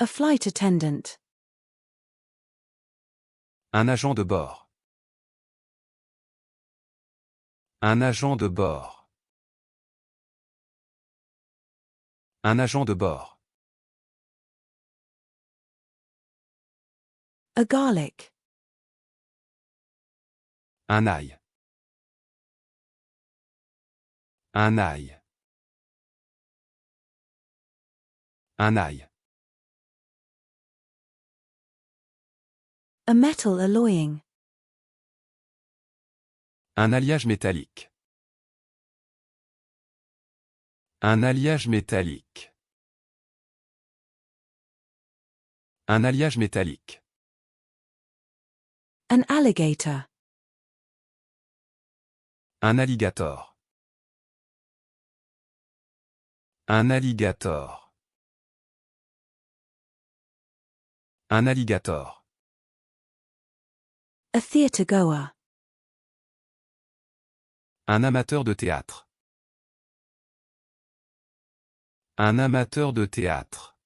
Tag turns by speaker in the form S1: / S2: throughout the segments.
S1: A flight attendant.
S2: Un agent de bord. Un agent de bord. Un agent de bord.
S1: A garlic.
S2: Un ail. Un ail. Un ail.
S1: A metal alloying.
S2: Un alliage métallique. Un alliage métallique. Un alliage métallique.
S1: An alligator.
S2: Un alligator. Un alligator. Un alligator.
S1: A theatre goer.
S2: Un amateur de théâtre. Un amateur de théâtre.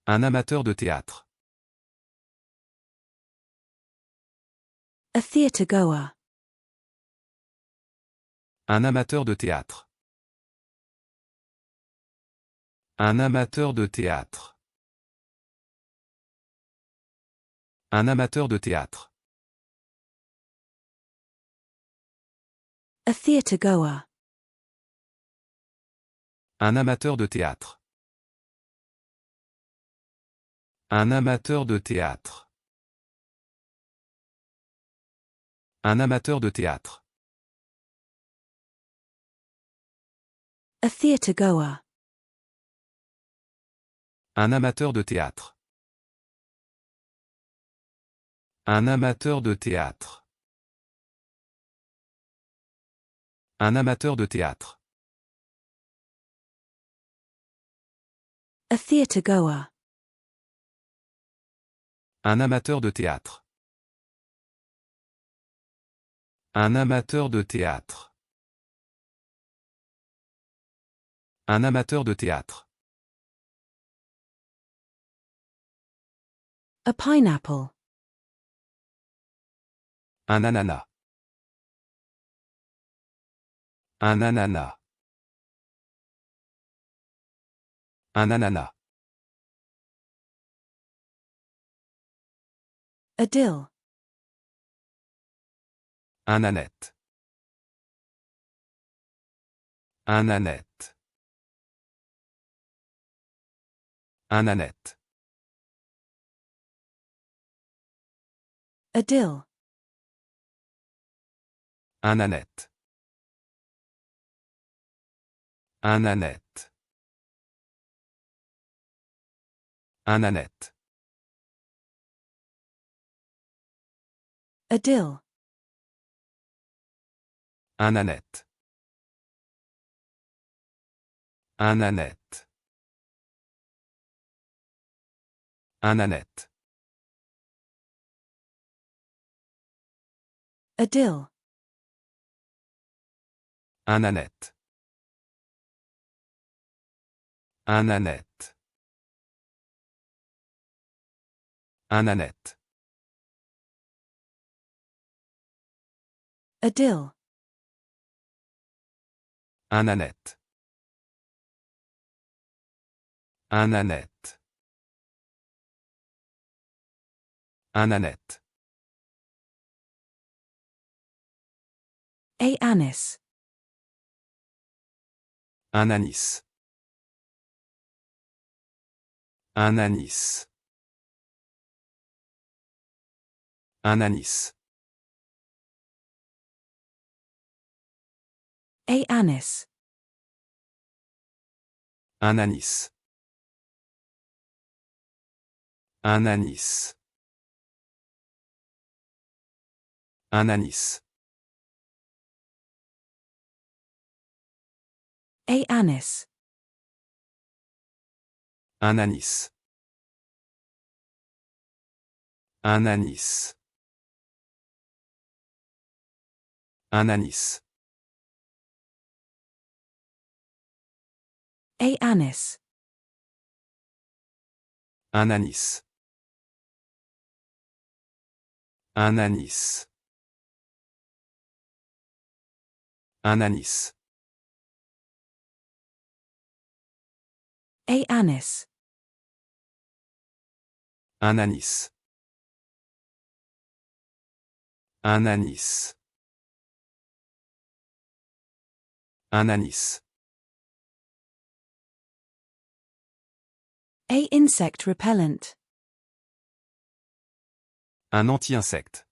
S2: Un amateur de théâtre.
S1: A theatre goer.
S2: Un amateur de théâtre. Un amateur de théâtre. Un amateur de théâtre.
S1: A theatre goer.
S2: Un amateur de théâtre. Un amateur de théâtre. Un amateur de théâtre.
S1: A theatre goer.
S2: Un amateur de théâtre. Un amateur de théâtre. Un amateur de théâtre.
S1: A theatre goer.
S2: Un amateur de théâtre. Un amateur de théâtre. Un amateur de théâtre.
S1: A pineapple.
S2: Un ananas. Un ananas. Un ananas.
S1: A dill.
S2: Un ânette. Un ânette. Un ânette.
S1: A dill.
S2: Un ânette. Un ânette. Un ânette.
S1: A dill.
S2: Un ânette. Un ânette. Un ânette.
S1: A dill.
S2: Un ânette. Un ânette. Un ânette.
S1: A dill.
S2: Un ânette. Un ânette. Un ânette.
S1: A anise.
S2: Un anis. Un anis. Un anis.
S1: A anise.
S2: Un anis. Un anis. Un anis.
S1: A anise.
S2: Un anis. Un anis. Un anis.
S1: A anise.
S2: Un anis. Un anis. Un anis.
S1: A anise.
S2: Un anis. Un anis. Un anis.
S1: A insect repellent.
S2: Un anti-insecte.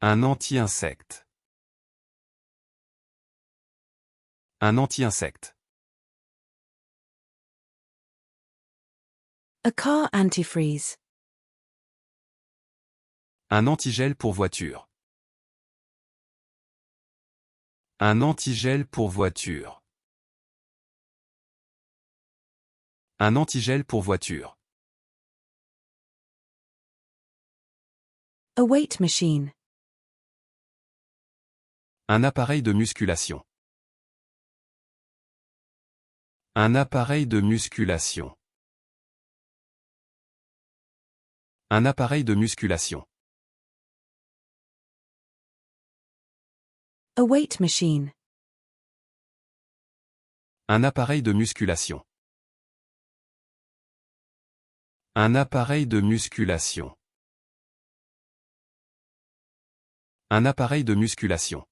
S2: Un anti-insecte. Un anti-insecte.
S1: A car antifreeze.
S2: Un antigel pour voiture. Un antigel pour voiture. Un antigel pour voiture.
S1: A weight machine.
S2: Un appareil de musculation. Un appareil de musculation. Un appareil de musculation.
S1: A weight machine.
S2: Un appareil de musculation. Un appareil de musculation. Un appareil de musculation.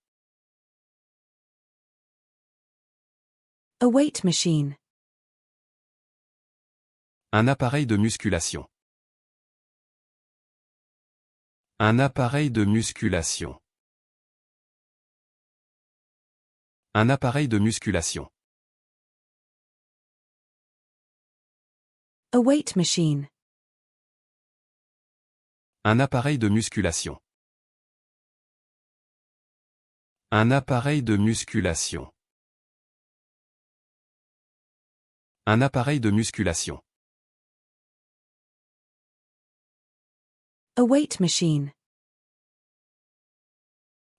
S1: A weight machine.
S2: Un appareil de musculation. Un appareil de musculation. Un appareil de musculation.
S1: A weight machine.
S2: Un appareil de musculation. Un appareil de musculation. Un appareil de musculation.
S1: A weight machine.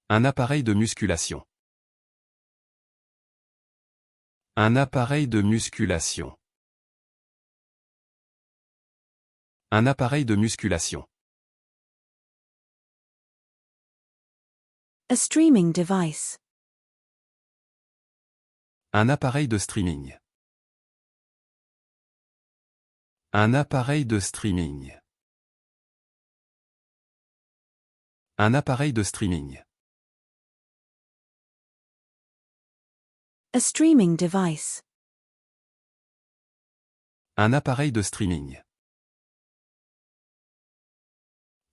S2: Un appareil de musculation. Un appareil de musculation. Un appareil de musculation.
S1: A streaming device.
S2: Un appareil de streaming. Un appareil de streaming. Un appareil de streaming.
S1: A streaming device.
S2: Un appareil de streaming.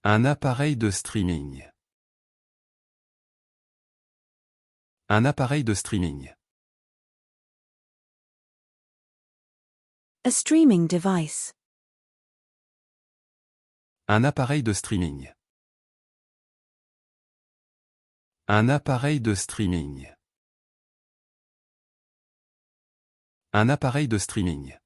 S2: Un appareil de streaming. Un appareil de streaming.
S1: A streaming device.
S2: Un appareil de streaming. Un appareil de streaming. Un appareil de streaming.